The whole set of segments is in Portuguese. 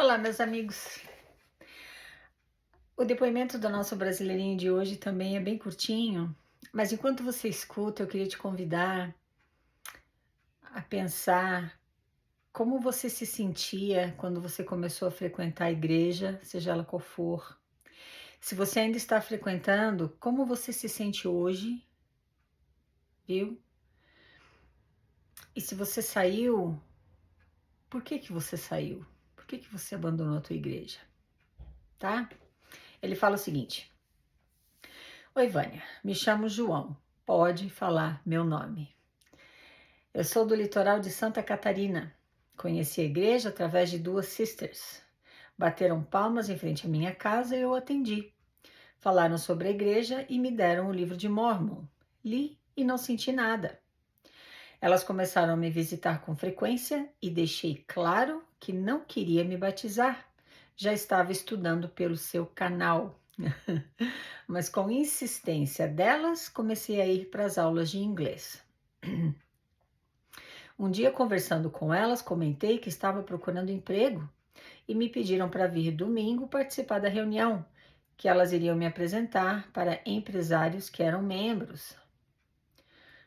Olá, meus amigos. O depoimento do nosso brasileirinho de hoje também é bem curtinho, mas enquanto você escuta, eu queria te convidar a pensar como você se sentia quando você começou a frequentar a igreja, seja ela qual for. Se você ainda está frequentando, como você se sente hoje, viu? E se você saiu, por que que você saiu? Por que que você abandonou a tua igreja? Tá? Ele fala o seguinte: Oi, Vânia, me chamo João. Pode falar meu nome. Eu sou do litoral de Santa Catarina. Conheci a igreja através de duas sisters. Bateram palmas em frente à minha casa e eu atendi. Falaram sobre a igreja e me deram o livro de Mormon. Li e não senti nada. Elas começaram a me visitar com frequência e deixei claro que não queria me batizar. Já estava estudando pelo seu canal. Mas com insistência delas, comecei a ir para as aulas de inglês. Um dia, conversando com elas, comentei que estava procurando emprego e me pediram para vir domingo participar da reunião, que elas iriam me apresentar para empresários que eram membros.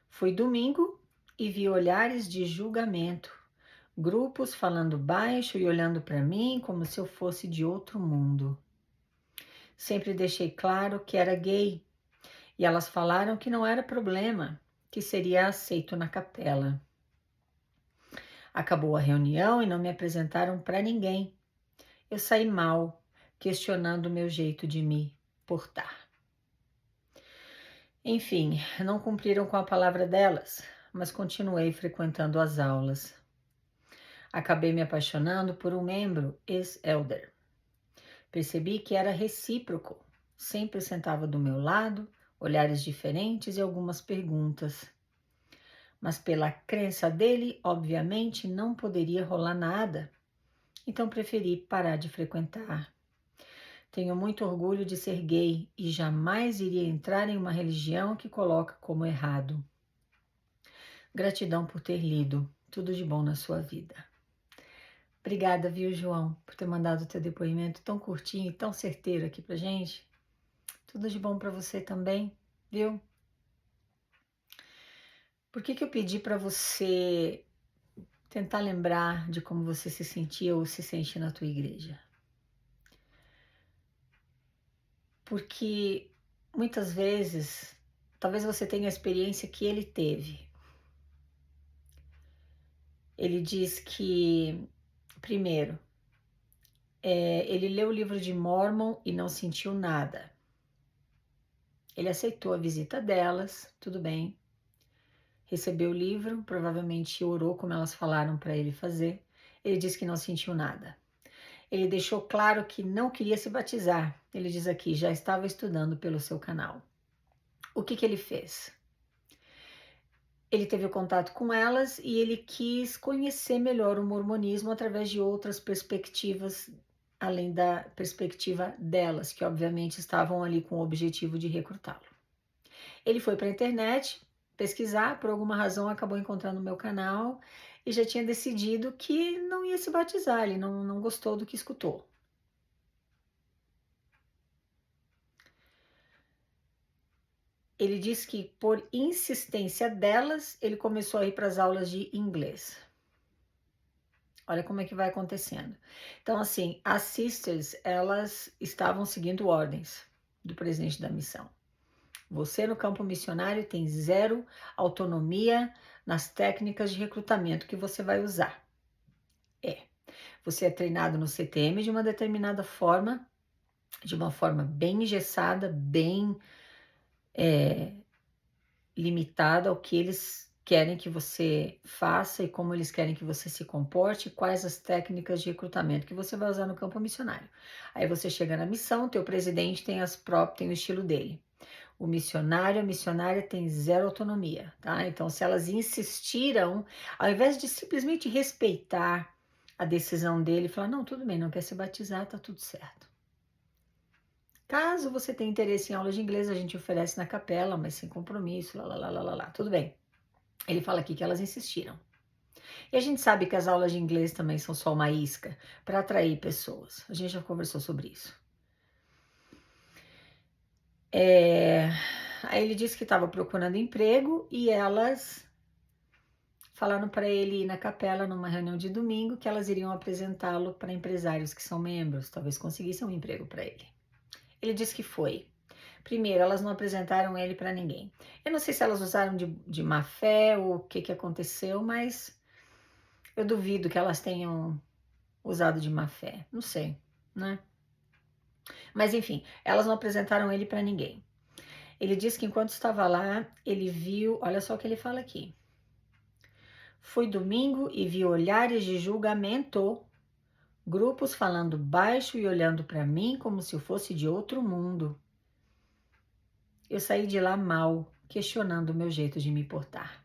Fui domingo e vi olhares de julgamento, grupos falando baixo e olhando para mim como se eu fosse de outro mundo. Sempre deixei claro que era gay e elas falaram que não era problema, que seria aceito na capela. Acabou a reunião e não me apresentaram para ninguém. Eu saí mal, questionando o meu jeito de me portar. Enfim, não cumpriram com a palavra delas, mas continuei frequentando as aulas. Acabei me apaixonando por um membro ex-elder. Percebi que era recíproco. Sempre sentava do meu lado, olhares diferentes e algumas perguntas. Mas pela crença dele, obviamente, não poderia rolar nada. Então preferi parar de frequentar. Tenho muito orgulho de ser gay e jamais iria entrar em uma religião que coloca como errado. Gratidão por ter lido. Tudo de bom na sua vida. Obrigada, viu, João, por ter mandado o teu depoimento tão curtinho e tão certeiro aqui pra gente. Tudo de bom para você também, viu? Por que que eu pedi para você tentar lembrar de como você se sentia ou se sente na tua igreja? Porque muitas vezes, talvez você tenha a experiência que ele teve. Ele diz que, primeiro, ele leu o livro de Mormon e não sentiu nada. Ele aceitou a visita delas, tudo bem. Recebeu o livro, provavelmente orou como elas falaram para ele fazer. Ele disse que não sentiu nada. Ele deixou claro que não queria se batizar. Ele diz aqui, já estava estudando pelo seu canal. O que que ele fez? Ele teve o contato com elas e ele quis conhecer melhor o mormonismo através de outras perspectivas, além da perspectiva delas, que obviamente estavam ali com o objetivo de recrutá-lo. Ele foi para a internet pesquisar, por alguma razão acabou encontrando o meu canal e já tinha decidido que não ia se batizar, ele não gostou do que escutou. Ele diz que por insistência delas, ele começou a ir para as aulas de inglês. Olha como é que vai acontecendo. Então, assim, as sisters, elas estavam seguindo ordens do presidente da missão. Você no campo missionário tem zero autonomia nas técnicas de recrutamento que você vai usar. Você é treinado no CTM de uma determinada forma, de uma forma bem engessada, bem limitada ao que eles querem que você faça e como eles querem que você se comporte, quais as técnicas de recrutamento que você vai usar no campo missionário. Aí você chega na missão, teu presidente tem o estilo dele. O missionário, a missionária tem zero autonomia, tá? Então, se elas insistiram, ao invés de simplesmente respeitar a decisão dele, falar, não, tudo bem, não quer se batizar, tá tudo certo. Caso você tenha interesse em aula de inglês, a gente oferece na capela, mas sem compromisso, lá, tudo bem. Ele fala aqui que elas insistiram. E a gente sabe que as aulas de inglês também são só uma isca para atrair pessoas. A gente já conversou sobre isso. Aí ele disse que estava procurando emprego e elas falaram para ele ir na capela numa reunião de domingo que elas iriam apresentá-lo para empresários que são membros, talvez conseguissem um emprego para ele. Ele disse que foi. Primeiro, elas não apresentaram ele para ninguém. Eu não sei se elas usaram de má fé ou o que aconteceu, mas eu duvido que elas tenham usado de má fé. Não sei, né? Mas enfim, elas não apresentaram ele para ninguém. Ele disse que enquanto estava lá, ele viu, olha só o que ele fala aqui. Foi domingo e vi olhares de julgamento, grupos falando baixo e olhando para mim como se eu fosse de outro mundo. Eu saí de lá mal, questionando o meu jeito de me portar.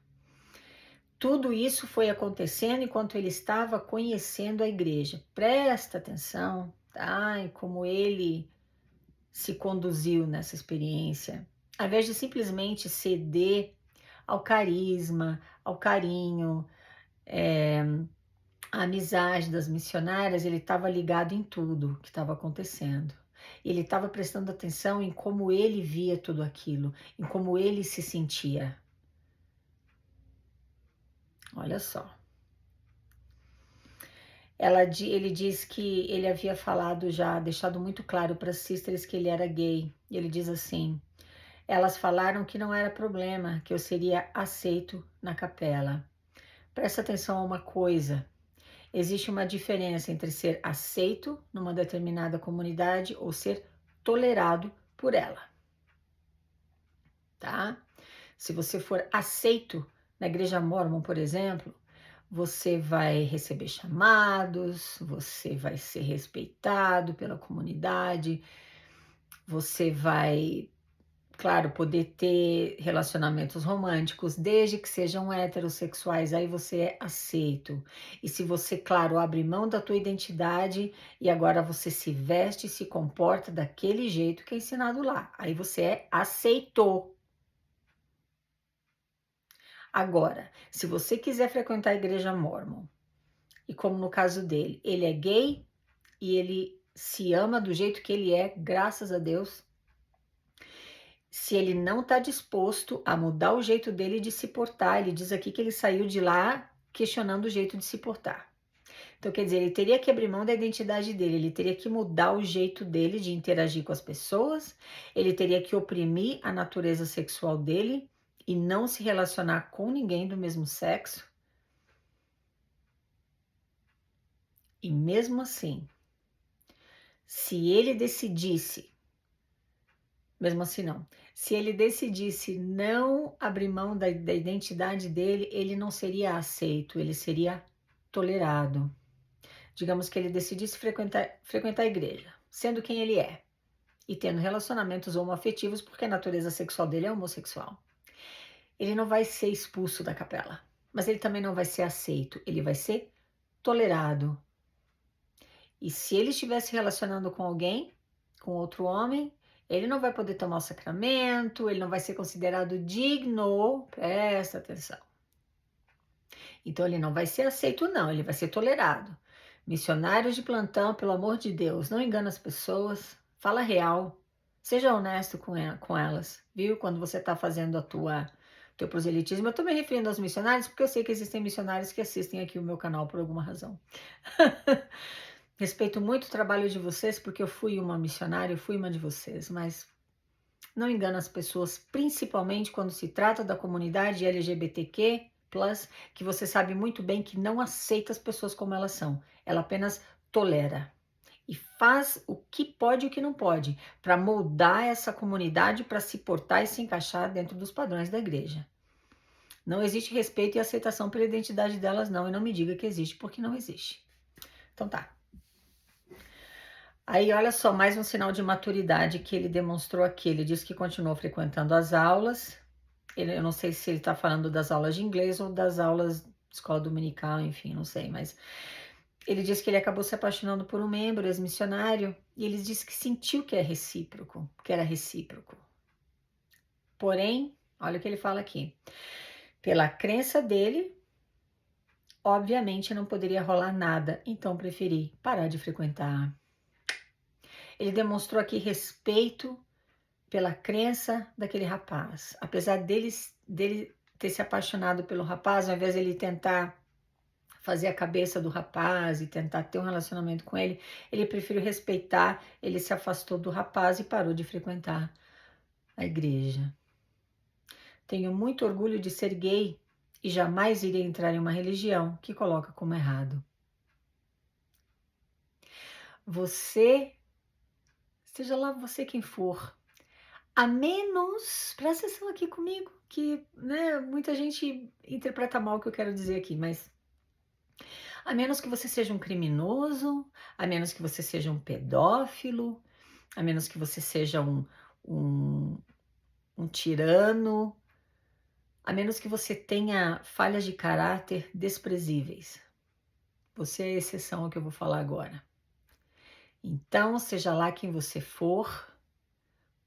Tudo isso foi acontecendo enquanto ele estava conhecendo a igreja. Presta atenção, tá? E como ele se conduziu nessa experiência. Ao invés de simplesmente ceder ao carisma, ao carinho, à amizade das missionárias, ele estava ligado em tudo que estava acontecendo. Ele estava prestando atenção em como ele via tudo aquilo, em como ele se sentia. Olha só. Ele diz que ele havia falado já, deixado muito claro para as sisters que ele era gay. E ele diz assim: elas falaram que não era problema, que eu seria aceito na capela. Presta atenção a uma coisa: existe uma diferença entre ser aceito numa determinada comunidade ou ser tolerado por ela, tá? Se você for aceito na igreja mórmon, por exemplo, você vai receber chamados, você vai ser respeitado pela comunidade, você vai, claro, poder ter relacionamentos românticos, desde que sejam heterossexuais, aí você é aceito. E se você, claro, abre mão da tua identidade e agora você se veste e se comporta daquele jeito que é ensinado lá, aí você é aceito. Agora, se você quiser frequentar a igreja mórmon, e como no caso dele, ele é gay e ele se ama do jeito que ele é, graças a Deus, se ele não está disposto a mudar o jeito dele de se portar, ele diz aqui que ele saiu de lá questionando o jeito de se portar. Então, quer dizer, ele teria que abrir mão da identidade dele, ele teria que mudar o jeito dele de interagir com as pessoas, ele teria que oprimir a natureza sexual dele e não se relacionar com ninguém do mesmo sexo. E mesmo assim, se ele decidisse, mesmo assim não, se ele decidisse não abrir mão da identidade dele, ele não seria aceito, ele seria tolerado. Digamos que ele decidisse frequentar a igreja, sendo quem ele é, e tendo relacionamentos homoafetivos, porque a natureza sexual dele é homossexual. Ele não vai ser expulso da capela, mas ele também não vai ser aceito, ele vai ser tolerado. E se ele estiver se relacionando com alguém, com outro homem, ele não vai poder tomar o sacramento, ele não vai ser considerado digno, presta atenção. Então ele não vai ser aceito não, ele vai ser tolerado. Missionários de plantão, pelo amor de Deus, não engana as pessoas, fala real, seja honesto com elas, viu? Quando você está fazendo teu proselitismo, eu estou me referindo aos missionários, porque eu sei que existem missionários que assistem aqui o meu canal por alguma razão. Respeito muito o trabalho de vocês, porque eu fui uma missionária, eu fui uma de vocês, mas não engana as pessoas, principalmente quando se trata da comunidade LGBTQ+, que você sabe muito bem que não aceita as pessoas como elas são, ela apenas tolera e faz o que pode e o que não pode para moldar essa comunidade para se portar e se encaixar dentro dos padrões da igreja. Não existe respeito e aceitação pela identidade delas não, e não me diga que existe, porque não existe. Então tá. Aí, olha só, mais um sinal de maturidade que ele demonstrou aqui. Ele disse que continuou frequentando as aulas. Eu não sei se ele está falando das aulas de inglês ou das aulas de escola dominical, enfim, não sei. Mas ele disse que ele acabou se apaixonando por um membro, ex-missionário, e ele disse que sentiu que era recíproco. Porém, olha o que ele fala aqui. Pela crença dele, Obviamente não poderia rolar nada, então preferi parar de frequentar. Ele demonstrou aqui respeito pela crença daquele rapaz. Apesar dele ter se apaixonado pelo rapaz, ao invés de ele tentar fazer a cabeça do rapaz e tentar ter um relacionamento com ele, ele preferiu respeitar, ele se afastou do rapaz e parou de frequentar a igreja. Tenho muito orgulho de ser gay e jamais iria entrar em uma religião que coloca como errado. Você, seja lá você quem for, a menos, presta atenção aqui comigo, que né, muita gente interpreta mal o que eu quero dizer aqui, mas a menos que você seja um criminoso, a menos que você seja um pedófilo, a menos que você seja um, um tirano, a menos que você tenha falhas de caráter desprezíveis. Você é a exceção ao que eu vou falar agora. Então, seja lá quem você for,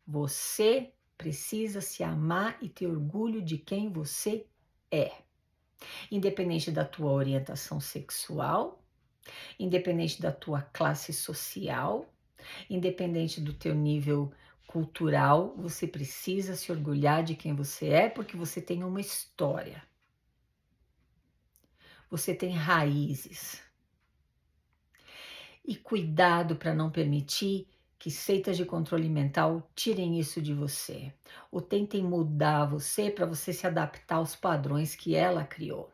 você precisa se amar e ter orgulho de quem você é. Independente da tua orientação sexual, independente da tua classe social, independente do teu nível cultural, você precisa se orgulhar de quem você é, porque você tem uma história. Você tem raízes. E cuidado para não permitir que seitas de controle mental tirem isso de você, ou tentem mudar você para você se adaptar aos padrões que ela criou.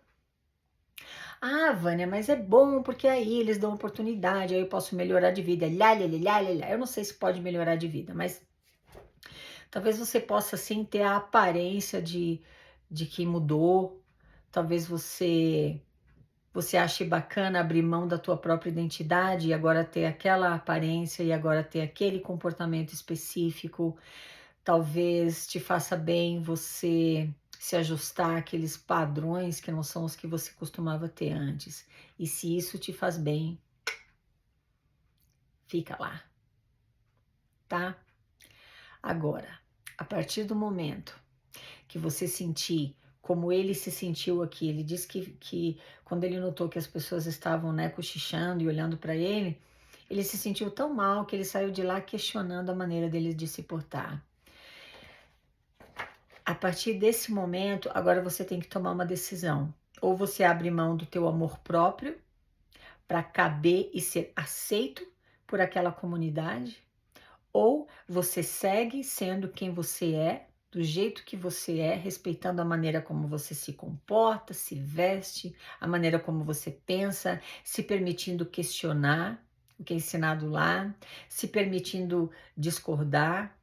Ah, Vânia, mas é bom porque aí eles dão oportunidade, aí eu posso melhorar de vida. Eu não sei se pode melhorar de vida, mas talvez você possa sim ter a aparência de que mudou. Talvez você ache bacana abrir mão da tua própria identidade e agora ter aquela aparência e agora ter aquele comportamento específico. Talvez te faça bem você se ajustar àqueles padrões que não são os que você costumava ter antes. E se isso te faz bem, fica lá, tá? Agora, a partir do momento que você sentir como ele se sentiu aqui, ele disse que quando ele notou que as pessoas estavam, né, cochichando e olhando para ele se sentiu tão mal que ele saiu de lá questionando a maneira dele de se portar. A partir desse momento, agora você tem que tomar uma decisão. Ou você abre mão do teu amor próprio para caber e ser aceito por aquela comunidade, ou você segue sendo quem você é, do jeito que você é, respeitando a maneira como você se comporta, se veste, a maneira como você pensa, se permitindo questionar o que é ensinado lá, se permitindo discordar.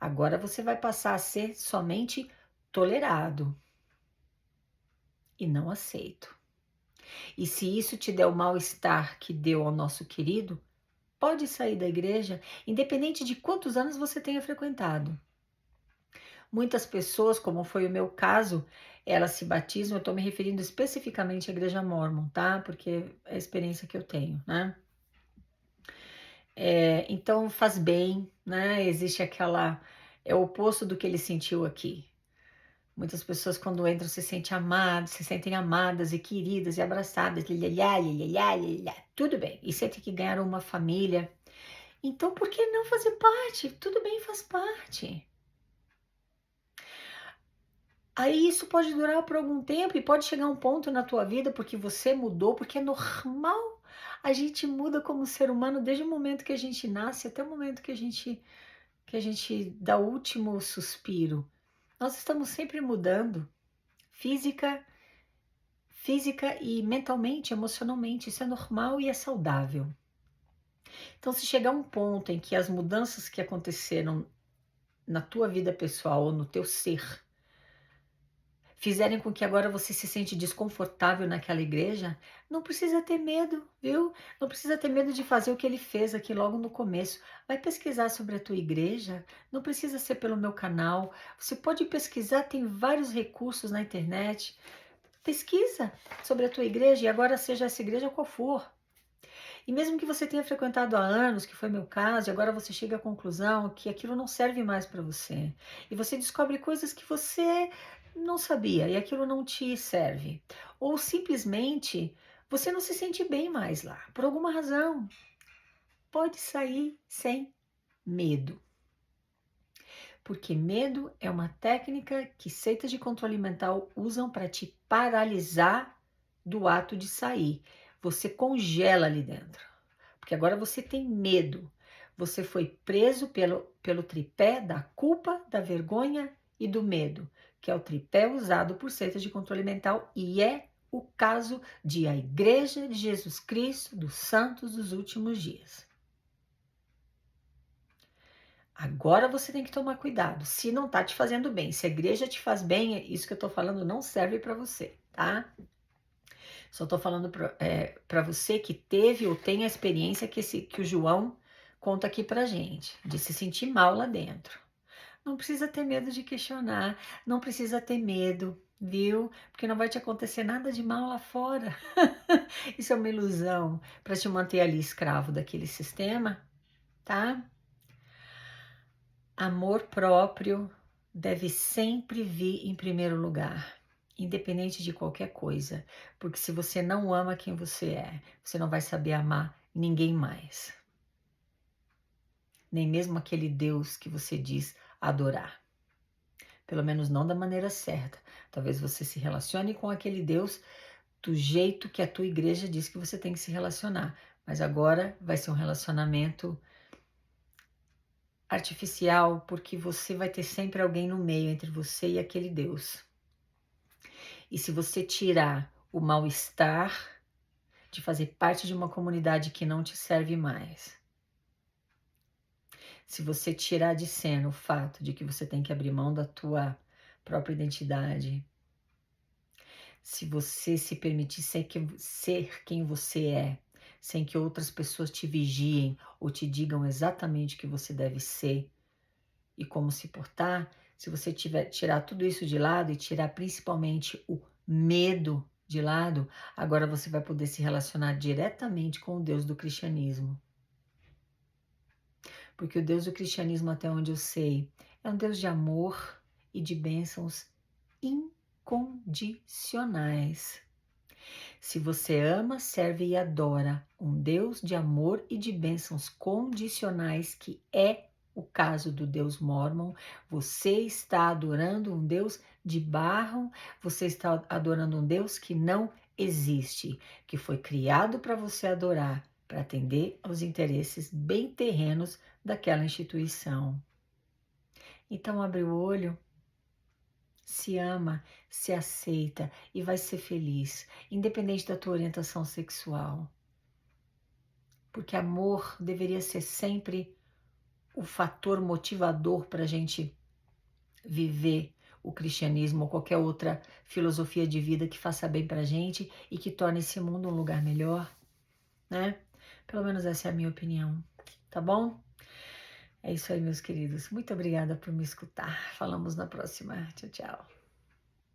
Agora você vai passar a ser somente tolerado e não aceito. E se isso te der o mal-estar que deu ao nosso querido, pode sair da igreja, independente de quantos anos você tenha frequentado. Muitas pessoas, como foi o meu caso, elas se batizam, eu estou me referindo especificamente à igreja mórmon, tá? Porque é a experiência que eu tenho, né? Então faz bem, né? Existe aquela... É o oposto do que ele sentiu aqui. Muitas pessoas quando entram se sentem amadas, se sentem amadas e queridas e abraçadas. Tudo bem, e você tem que ganhar uma família. Então por que não fazer parte? Tudo bem, faz parte. Aí isso pode durar por algum tempo e pode chegar um ponto na tua vida porque você mudou, porque é normal. A gente muda como ser humano desde o momento que a gente nasce até o momento que a gente dá o último suspiro. Nós estamos sempre mudando, física e mentalmente, emocionalmente. Isso é normal e é saudável. Então, se chegar um ponto em que as mudanças que aconteceram na tua vida pessoal ou no teu ser fizerem com que agora você se sente desconfortável naquela igreja, não precisa ter medo, viu? Não precisa ter medo de fazer o que ele fez aqui logo no começo. Vai pesquisar sobre a tua igreja, não precisa ser pelo meu canal. Você pode pesquisar, tem vários recursos na internet. Pesquisa sobre a tua igreja e agora seja essa igreja qual for. E mesmo que você tenha frequentado há anos, que foi meu caso, e agora você chega à conclusão que aquilo não serve mais para você. E você descobre coisas que você não sabia e aquilo não te serve. Ou simplesmente você não se sente bem mais lá, por alguma razão. Pode sair sem medo. Porque medo é uma técnica que seitas de controle mental usam para te paralisar do ato de sair. Você congela ali dentro. Porque agora você tem medo. Você foi preso pelo tripé da culpa, da vergonha e do medo, que é o tripé usado por seitas de controle mental e é o caso de a Igreja de Jesus Cristo dos Santos dos Últimos Dias. Agora você tem que tomar cuidado. Se não tá te fazendo bem, se a igreja te faz bem, isso que eu tô falando não serve para você, tá? Só tô falando para você que teve ou tem a experiência que o João conta aqui pra gente, de se sentir mal lá dentro. Não precisa ter medo de questionar, não precisa ter medo, viu? Porque não vai te acontecer nada de mal lá fora. Isso é uma ilusão para te manter ali escravo daquele sistema, tá? Amor próprio deve sempre vir em primeiro lugar, independente de qualquer coisa, porque se você não ama quem você é, você não vai saber amar ninguém mais, nem mesmo aquele Deus que você diz adorar. Pelo menos não da maneira certa. Talvez você se relacione com aquele Deus do jeito que a tua igreja diz que você tem que se relacionar, mas agora vai ser um relacionamento artificial, porque você vai ter sempre alguém no meio entre você e aquele Deus. E se você tirar o mal-estar de fazer parte de uma comunidade que não te serve mais, se você tirar de cena o fato de que você tem que abrir mão da tua própria identidade, se você se permitir ser quem você é, sem que outras pessoas te vigiem ou te digam exatamente o que você deve ser e como se portar, se você tirar tudo isso de lado e tirar principalmente o medo de lado, agora você vai poder se relacionar diretamente com o Deus do cristianismo. Porque o Deus do cristianismo, até onde eu sei, é um Deus de amor e de bênçãos incondicionais. Se você ama, serve e adora um Deus de amor e de bênçãos condicionais, que é o caso do Deus Mórmon, você está adorando um Deus de barro, você está adorando um Deus que não existe, que foi criado para você adorar, para atender aos interesses bem terrenos daquela instituição. Então abre o olho, se ama, se aceita e vai ser feliz, independente da tua orientação sexual. Porque amor deveria ser sempre o fator motivador para a gente viver o cristianismo ou qualquer outra filosofia de vida que faça bem para a gente e que torne esse mundo um lugar melhor, né? Pelo menos essa é a minha opinião, tá bom? É isso aí, meus queridos. Muito obrigada por me escutar. Falamos na próxima. Tchau, tchau.